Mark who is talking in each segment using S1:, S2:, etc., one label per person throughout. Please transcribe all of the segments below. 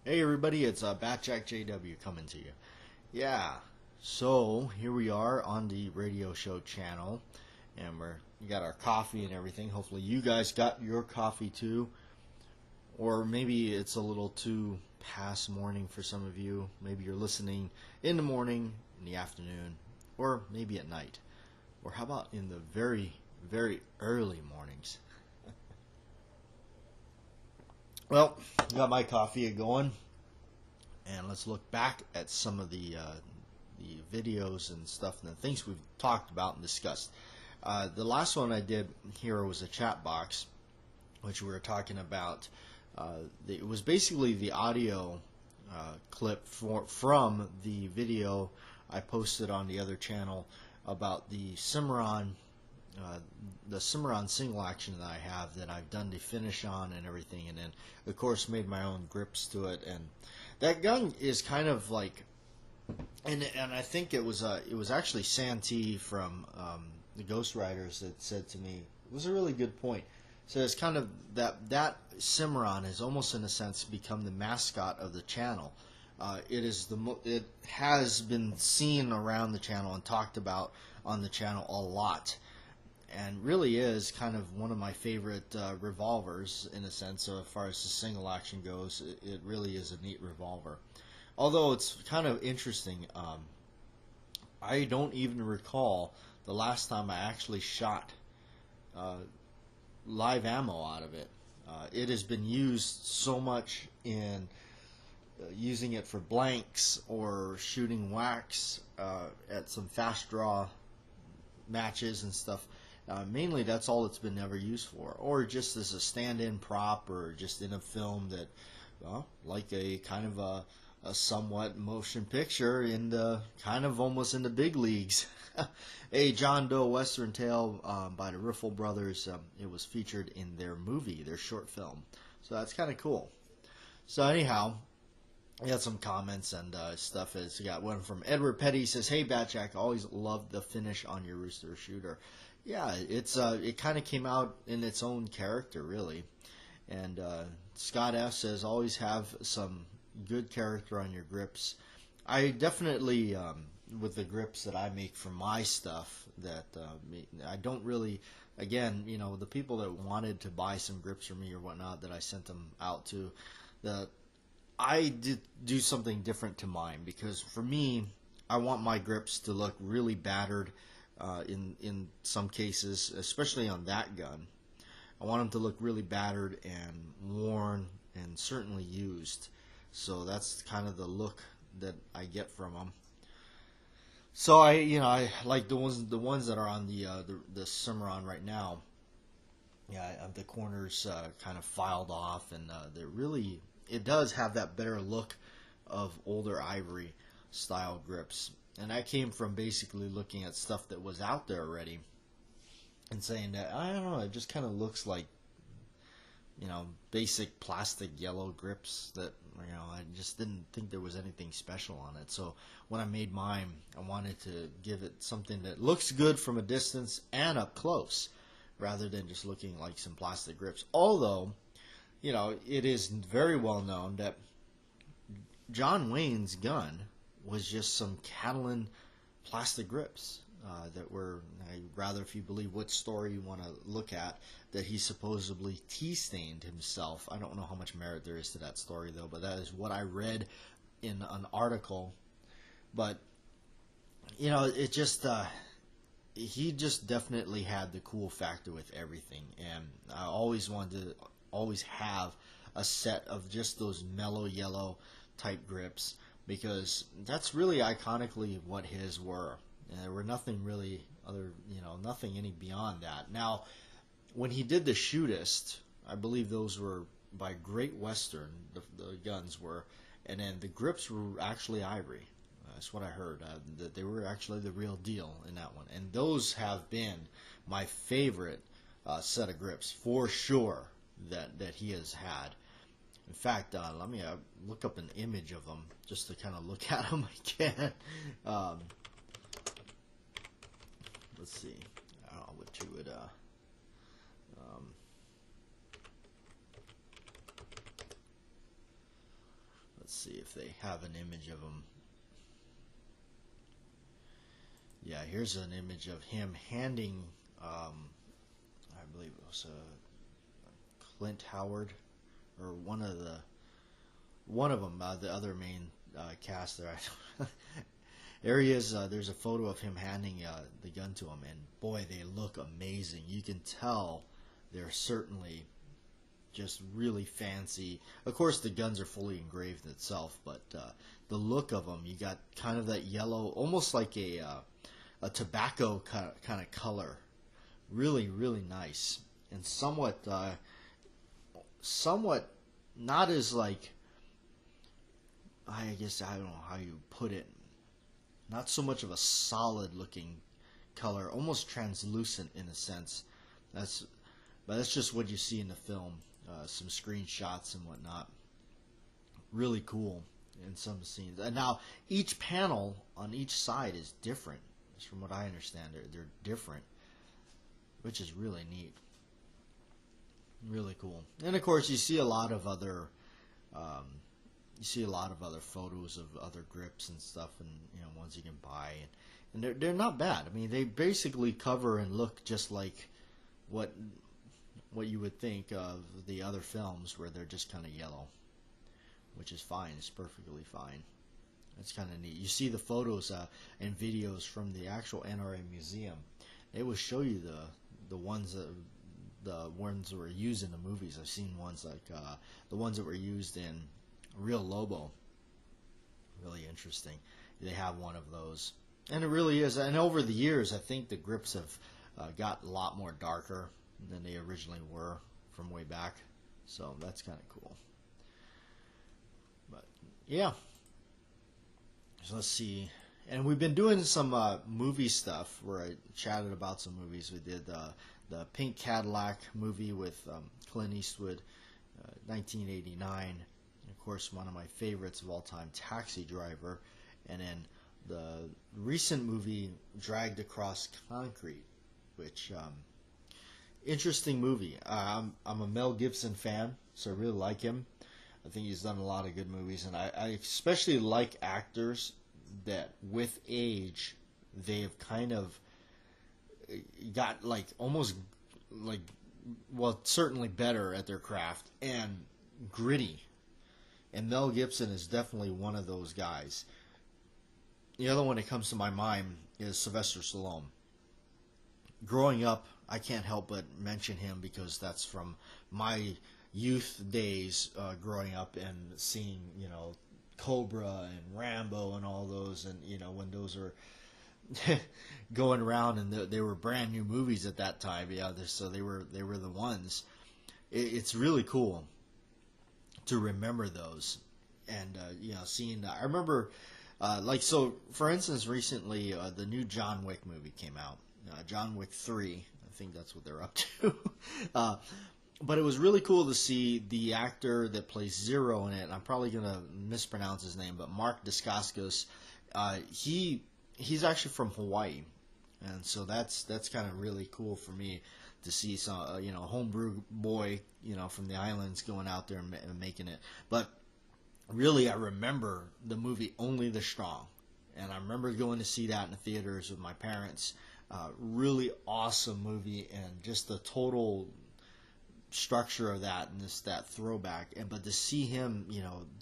S1: Hey everybody, it's Batjack JW coming to you. Yeah, so here we are on the radio show channel, and we got our coffee and everything. Hopefully, you guys got your coffee too, or maybe it's a little too past morning for some of you. Maybe you're listening in the morning, in the afternoon, or maybe at night, or how about in the very, very early mornings? Well, got my coffee going, and let's look back at some of the videos and stuff and the things we've talked about and discussed. The last one I did here was a chat box, which we were talking about. It was basically the audio clip from the video I posted on the other channel about uh, the Cimarron single action that I have that I've done the finish on and everything, and then of course made my own grips to it. And that gun is kind of like, and I think it was actually Santee from the Ghost Riders that said to me, it was a really good point. So it's kind of that Cimarron has almost in a sense become the mascot of the channel. It has been seen around the channel and talked about on the channel a lot, and really is kind of one of my favorite revolvers in a sense. So as far as the single action goes, it really is a neat revolver. Although it's kind of interesting, I don't even recall the last time I actually shot uh, live ammo out of it. It has been used so much in using it for blanks or shooting wax at some fast draw matches and stuff. Mainly, that's all it's been ever used for, or just as a stand-in prop, or just in a film that, well, like a kind of a somewhat motion picture in the kind of almost in the big leagues. A John Doe Western Tale by the Riffle Brothers. It was featured in their movie, their short film. So that's kind of cool. So anyhow, we got some comments and stuff. We got one from Edward Petty. He says, "Hey Batjack, always loved the finish on your Rooster shooter." Yeah, it kind of came out in its own character, really. And Scott F says, "Always have some good character on your grips." I definitely, with the grips that I make for my stuff, that I don't really. Again, the people that wanted to buy some grips from me or whatnot that I sent them out to, the I did do something different to mine, because for me, I want my grips to look really battered. In some cases, especially on that gun, I want them to look really battered and worn and certainly used. So that's kind of the look that I get from them. So I like the ones that are on the Cimarron right now. Yeah, the corners kind of filed off, and they're really, it does have that better look of older ivory style grips. And that came from basically looking at stuff that was out there already and saying that, I don't know, it just kind of looks like, basic plastic yellow grips that, I just didn't think there was anything special on it. So when I made mine, I wanted to give it something that looks good from a distance and up close, rather than just looking like some plastic grips. Although, it is very well known that John Wayne's gun was just some Catalan plastic grips that were, rather, if you believe what story you want to look at, that he supposedly tea-stained himself. I don't know how much merit there is to that story, though, but that is what I read in an article. But, it just, he just definitely had the cool factor with everything. And I always wanted to always have a set of just those mellow yellow type grips, because that's really iconically what his were. And there were nothing really other, nothing any beyond that. Now, when he did the Shootist, I believe those were by Great Western, the guns were, and then the grips were actually ivory. That's what I heard, that they were actually the real deal in that one. And those have been my favorite set of grips, for sure, that he has had. In fact, let me look up an image of them just to kind of look at them again. Let's see. I don't know what you would. Let's see if they have an image of him. Yeah, here's an image of him handing, I believe it was Clint Howard, or one of them, the other main cast there. There he is. There's a photo of him handing the gun to him, and boy, they look amazing. You can tell they're certainly just really fancy. Of course, the guns are fully engraved itself, but the look of them, you got kind of that yellow, almost like a tobacco kind of color. Really, really nice, and somewhat not as like, I guess I don't know how you put it. Not so much of a solid looking color, almost translucent in a sense. But that's just what you see in the film. Some screenshots and whatnot. Really cool in some scenes. And now each panel on each side is different. Just from what I understand, they're different, which is really neat. Really cool. And of course, you see a lot of other. Photos of other grips and stuff, and ones you can buy, and they're not bad. I mean, they basically cover and look just like what you would think of the other films, where they're just kind of yellow, which is fine. It's perfectly fine. It's kind of neat. You see the photos and videos from the actual NRA museum. They will show you the ones that were used in the movies. I've seen ones like the ones that were used in Real Lobo. Really interesting. They have one of those, and it really is. And over the years, I think the grips have got a lot more darker than they originally were from way back. So that's kind of cool. But yeah, so let's see. And we've been doing some movie stuff where I chatted about some movies. We did the Pink Cadillac movie with Clint Eastwood, 1989. Of course, one of my favorites of all time, Taxi Driver, and then the recent movie Dragged Across Concrete, which interesting movie. I'm a Mel Gibson fan, so I really like him. I think he's done a lot of good movies, and I especially like actors that with age they have kind of got like almost like, well, certainly better at their craft and gritty. And Mel Gibson is definitely one of those guys. The other one that comes to my mind is Sylvester Stallone. Growing up, I can't help but mention him because that's from my youth days, growing up and seeing, Cobra and Rambo and all those, and when those were going around, and they were brand new movies at that time. Yeah, so they were the ones. It's really cool to remember those, and seeing that. I remember, so for instance, recently the new John Wick movie came out, John Wick 3. I think that's what they're up to. But it was really cool to see the actor that plays Zero in it. And I'm probably gonna mispronounce his name, but Mark Dacascos. He's actually from Hawaii, and so that's kind of really cool for me to see some homebrew boy from the islands going out there and making it. But really, I remember the movie Only the Strong, and I remember going to see that in the theaters with my parents. Really awesome movie, and just the total structure of that and that throwback, but to see him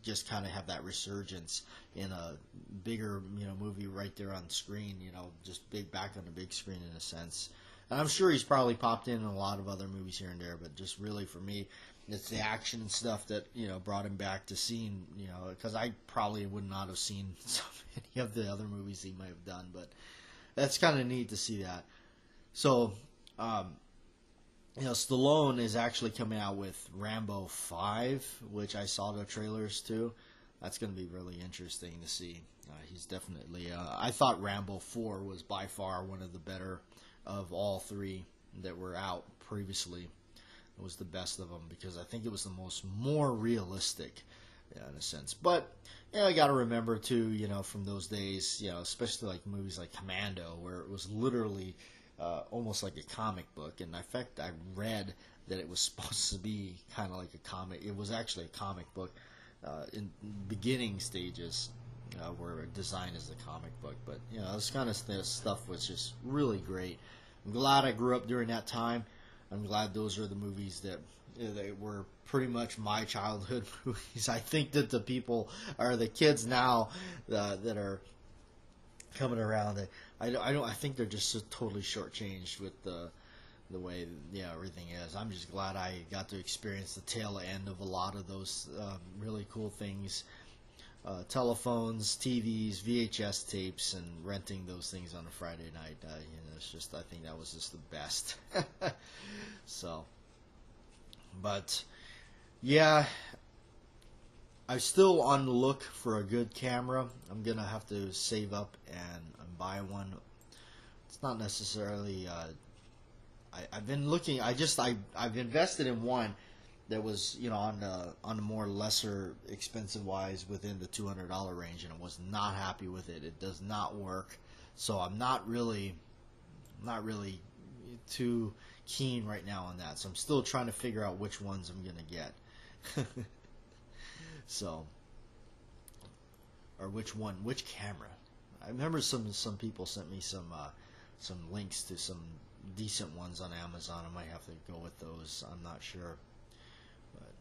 S1: just kind of have that resurgence in a bigger movie right there on screen, just back on the big screen in a sense. And I'm sure he's probably popped in a lot of other movies here and there, but just really for me, it's the action and stuff that brought him back to seeing, because I probably would not have seen so many of the other movies he might have done, but that's kind of neat to see that. So Stallone is actually coming out with Rambo 5, which I saw the trailers to. That's going to be really interesting to see. He's definitely... I thought Rambo 4 was by far one of the better of all three that were out previously. It was the best of them because I think it was the more realistic in a sense. But I got to remember too, from those days, especially like movies like Commando, where it was literally... almost like a comic book, and in fact I read that it was supposed to be kind of like a comic. It was actually a comic book in beginning stages were designed as a comic book. But this kind of stuff was just really great. I'm glad I grew up during that time. I'm glad those are the movies that they were pretty much my childhood movies. I think that the people or the kids now that are coming around, I think they're just so totally shortchanged with the way everything is. I'm just glad I got to experience the tail end of a lot of those really cool things. Telephones, TVs, VHS tapes, and renting those things on a Friday night. It's just, I think that was just the best. So, but yeah, I'm still on the look for a good camera. I'm gonna have to save up and buy one. It's not necessarily. I've been looking. I've invested in one that was on the more lesser expensive wise within the $200 range, and I was not happy with it. It does not work, so I'm not really too keen right now on that. So I'm still trying to figure out which ones I'm gonna get. So, or which camera. I remember some people sent me some links to some decent ones on Amazon. I might have to go with those. I'm not sure. But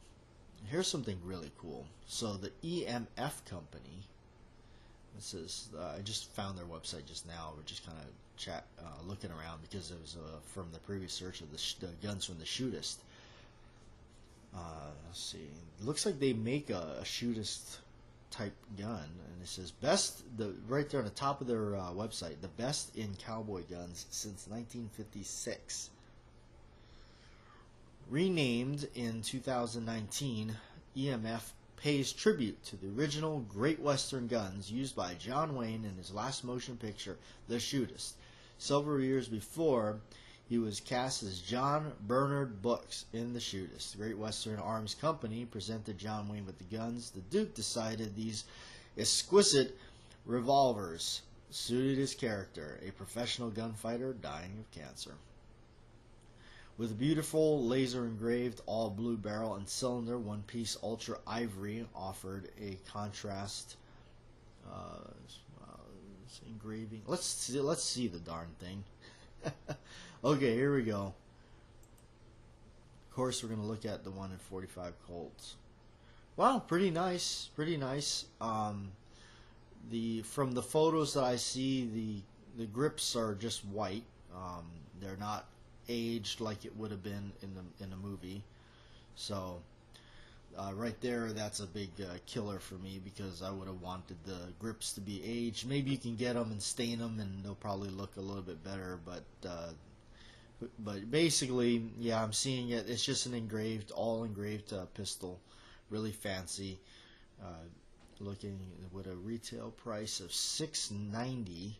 S1: here's something really cool. So the EMF company. This is I just found their website just now. We're just kind of looking around because it was from the previous search of the guns from the Shootist. Let's see. It looks like they make a Shootist type gun, and it says right there on the top of their website, the best in cowboy guns since 1956. Renamed in 2019, EMF pays tribute to the original Great Western guns used by John Wayne in his last motion picture, The Shootist. Several years before, he was cast as John Bernard Brooks in The Shootist. Great Western Arms Company presented John Wayne with the guns. The Duke decided these exquisite revolvers suited his character, a professional gunfighter dying of cancer. With a beautiful laser engraved all blue barrel and cylinder, one piece ultra ivory offered a contrast engraving. Let's see the darn thing. Okay, here we go. Of course, we're going to look at the one in 45 Colts. Wow, pretty nice, pretty nice. From the photos that I see, the grips are just white. They're not aged like it would have been in the movie. So right there, that's a big killer for me, because I would have wanted the grips to be aged. Maybe you can get them and stain them, and they'll probably look a little bit better. But basically, yeah, I'm seeing it. It's just an all engraved pistol, really fancy. Looking with a retail price of $690.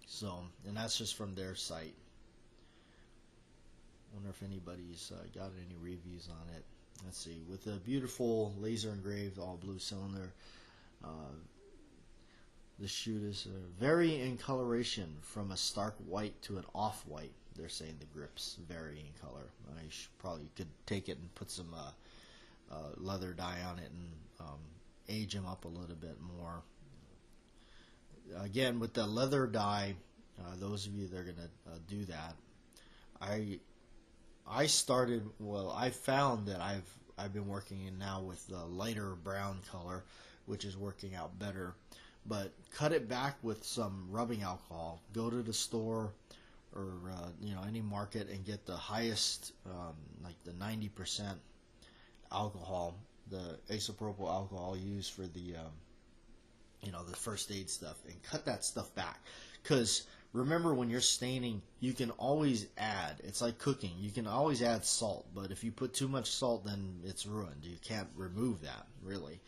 S1: So, and that's just from their site. Wonder if anybody's got any reviews on it. Let's see. With a beautiful laser engraved all blue cylinder, the Shootist vary in coloration from a stark white to an off white. They're saying the grips vary in color. I probably could take it and put some leather dye on it and age them up a little bit more. Again, with the leather dye, those of you that are going to do that, I found that I've been working in now with the lighter brown color, which is working out better. But cut it back with some rubbing alcohol. Go to the store or any market and get the highest, like the 90% alcohol, the isopropyl alcohol used for the the first aid stuff, and cut that stuff back. Because remember, when you're staining, you can always add. It's like cooking. You can always add salt, but if you put too much salt, then it's ruined. You can't remove that, really.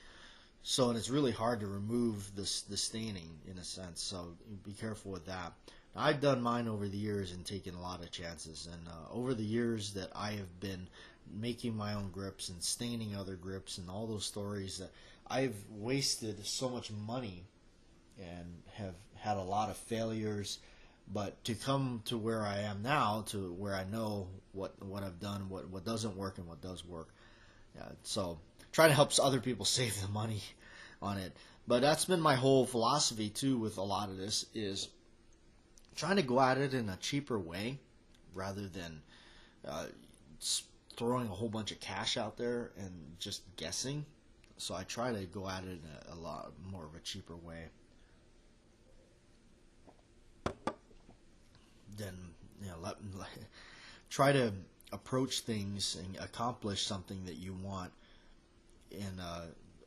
S1: So, and it's really hard to remove the staining, in a sense. So be careful with that. Now, I've done mine over the years and taken a lot of chances. And over the years that I have been making my own grips and staining other grips and all those stories, that I've wasted so much money and have had a lot of failures. But to come to where I am now, to where I know what I've done, what doesn't work and what does work. So trying to help other people save the money on it. But that's been my whole philosophy too with a lot of this, is trying to go at it in a cheaper way rather than uh, throwing a whole bunch of cash out there and just guessing. So I try to go at it in a lot more of a cheaper way than, try to approach things and accomplish something that you want in a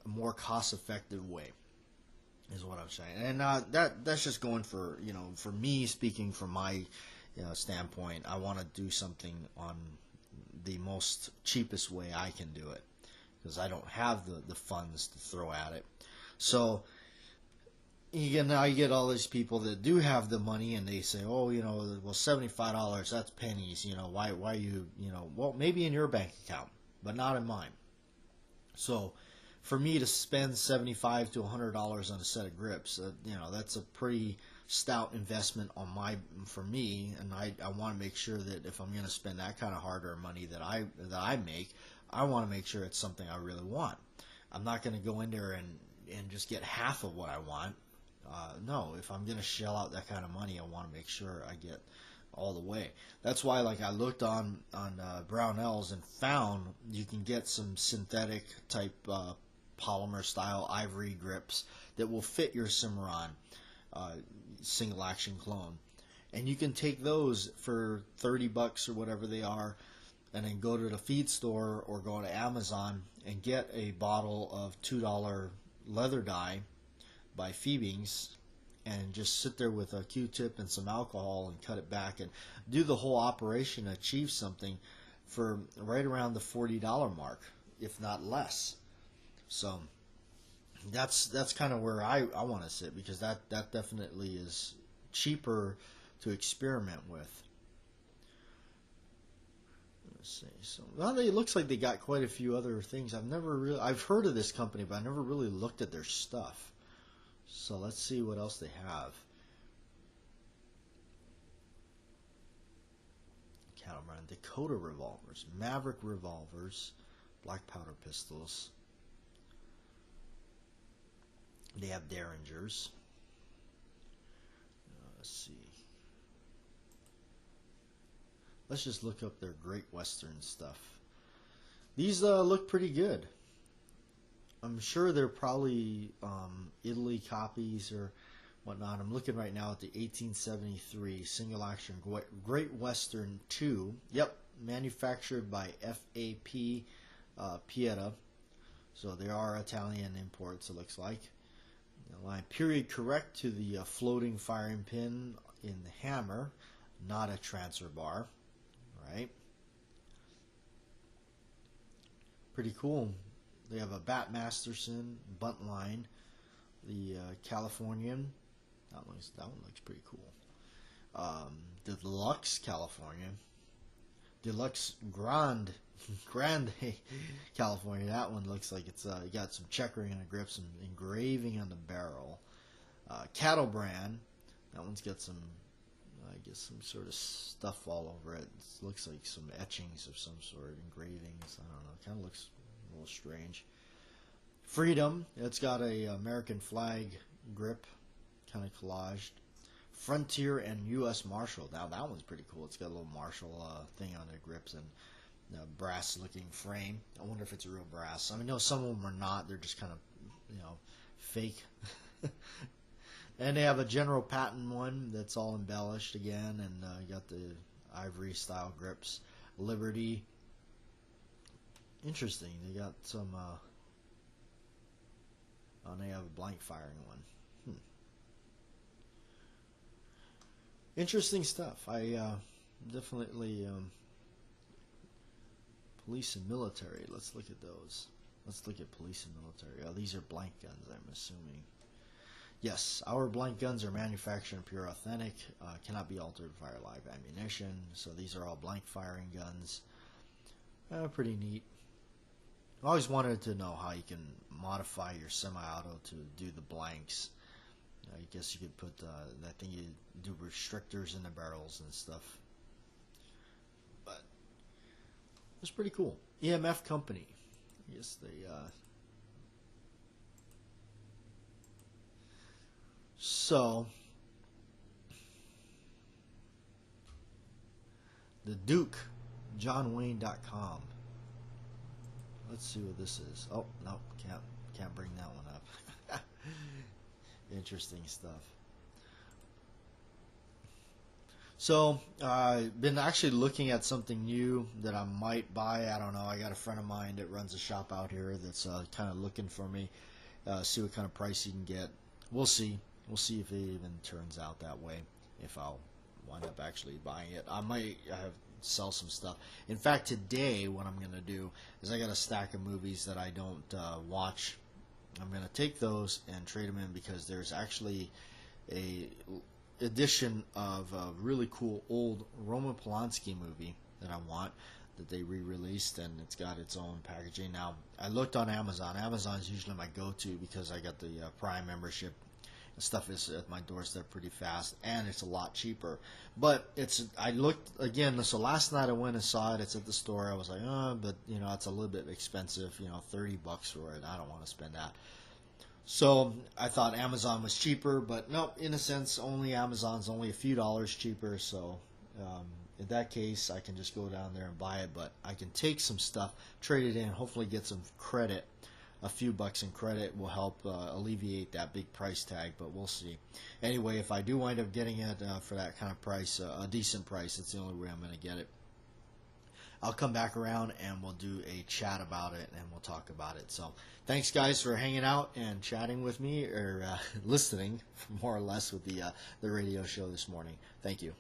S1: more cost-effective way, is what I'm saying. And that's just going for, for me, speaking from my standpoint. I want to do something on the most cheapest way I can do it, because I don't have the funds to throw at it. So now you get all these people that do have the money, and they say, oh, well, $75, that's pennies. Why you, well, maybe in your bank account, but not in mine. So for me to spend $75 to $100 on a set of grips, that's a pretty stout investment for me, and I want to make sure that if I'm going to spend that kind of hard-earned money that I make, I want to make sure it's something I really want. I'm not going to go in there and just get half of what I want. No, if I'm going to shell out that kind of money, I want to make sure I get all the way. That's why, I looked on Brownells and found you can get some synthetic type polymer style ivory grips that will fit your Cimarron single action clone, and you can take those for $30 or whatever they are, and then go to the feed store or go to Amazon and get a bottle of $2 leather dye by Phoebings, and just sit there with a Q-tip and some alcohol and cut it back and do the whole operation, achieve something for right around the $40 mark, if not less. So that's kind of where I want to sit, because that definitely is cheaper to experiment with. Let's see. So, well, it looks like they got quite a few other things. I've heard of this company, but I never really looked at their stuff. So let's see what else they have. Catamaran, Dakota revolvers, Maverick revolvers, black powder pistols. They have Derringers. Let's see. Let's just look up their Great Western stuff. These look pretty good. I'm sure they're probably Italy copies or whatnot. I'm looking right now at the 1873 single action Great Western 2. Yep, manufactured by FAP Pieta. So they are Italian imports, it looks like. The line period correct to the floating firing pin in the hammer, not a transfer bar. Right? Pretty cool. They have a Bat Masterson bunt line, the Californian. That one looks pretty cool. The Deluxe California, Deluxe Grande California. That one looks like it's got some checkering on the grip, some engraving on the barrel. Cattle Brand. That one's got some, I guess, some sort of stuff all over it. It looks like some etchings of some sort, engravings. I don't know. It kind of looks a little strange. Freedom. It's got a American flag grip, kind of collaged. Frontier and U.S. Marshal. Now that one's pretty cool. It's got a little Marshall thing on their grips and brass-looking frame. I wonder if it's real brass. I mean, no, some of them are not. They're just kind of, fake. And they have a General Patton one that's all embellished again, and you got the ivory-style grips. Liberty. Interesting. They got some. And they have a blank firing one. Interesting stuff. I definitely police and military. Let's look at those. Let's look at police and military. Oh, these are blank guns, I'm assuming. Yes, our blank guns are manufactured and pure authentic. Cannot be altered to fire live ammunition. So these are all blank firing guns. Pretty neat. I always wanted to know how you can modify your semi-auto to do the blanks. I guess you could put that thing, you do restrictors in the barrels and stuff. But it's pretty cool. EMF Company. I guess they so the Duke, JohnWayne.com. Let's see what this is. Oh no, can't bring that one up. Interesting stuff. So I've been actually looking at something new that I might buy. I don't know. I got a friend of mine that runs a shop out here that's kind of looking for me. See what kind of price he can get. We'll see. We'll see if it even turns out that way. If I'll wind up actually buying it, I might sell some stuff. In fact, today what I'm going to do is I got a stack of movies that I don't watch. I'm going to take those and trade them in because there's actually a edition of a really cool old Roman Polanski movie that I want, that they re-released, and it's got its own packaging. Now, I looked on Amazon. Amazon's usually my go-to because I got the Prime membership. The stuff is at my doorstep pretty fast, and it's a lot cheaper. But I looked again. So last night I went and saw it. It's at the store. I was like, but it's a little bit expensive. $30 for it. I don't want to spend that. So I thought Amazon was cheaper, but no, in a sense, Amazon's only a few dollars cheaper. So in that case, I can just go down there and buy it. But I can take some stuff, trade it in, hopefully get some credit. A few bucks in credit will help alleviate that big price tag, but we'll see. Anyway, if I do wind up getting it for that kind of price, a decent price, that's the only way I'm going to get it. I'll come back around and we'll do a chat about it and we'll talk about it. So thanks guys for hanging out and chatting with me, or listening more or less with the radio show this morning. Thank you.